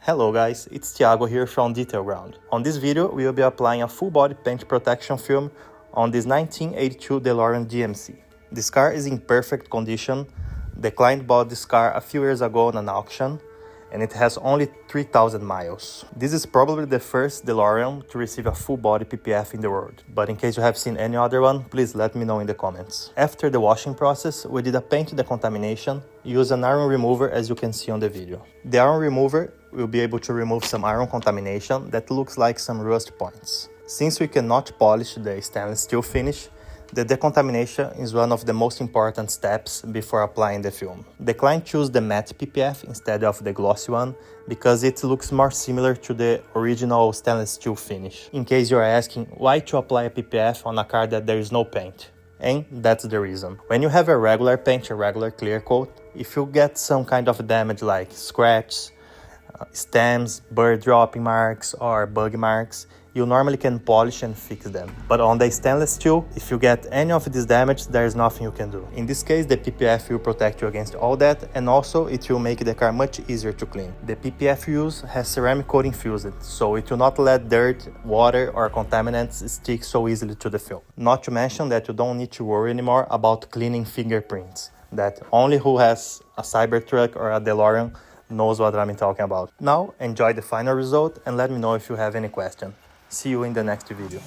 Hello guys, it's Thiago here from Detail Ground. On this video, we will be applying a full body paint protection film on this 1982 DeLorean DMC. This car is in perfect condition. The client bought this car a few years ago on an auction and it has only 3,000 miles. This is probably the first DeLorean to receive a full body PPF in the world, but in case you have seen any other one, please let me know in the comments. After the washing process, we did a paint decontamination, use an iron remover as you can see on the video. The iron remover will be able to remove some iron contamination that looks like some rust points. Since we cannot polish the stainless steel finish, the decontamination is one of the most important steps before applying the film. The client chose the matte PPF instead of the glossy one because it looks more similar to the original stainless steel finish. In case you are asking why to apply a PPF on a car that there is no paint. And that's the reason. When you have a regular paint, a regular clear coat, if you get some kind of damage like scratches, stems, bird dropping marks or bug marks, you normally can polish and fix them. But on the stainless steel, if you get any of this damage, there is nothing you can do. In this case, the PPF will protect you against all that, and also it will make the car much easier to clean. The PPF used has ceramic coating fused, so it will not let dirt, water or contaminants stick so easily to the film. Not to mention that you don't need to worry anymore about cleaning fingerprints, that only who has a Cybertruck or a DeLorean knows what I'm talking about. Now, enjoy the final result and let me know if you have any question. See you in the next video.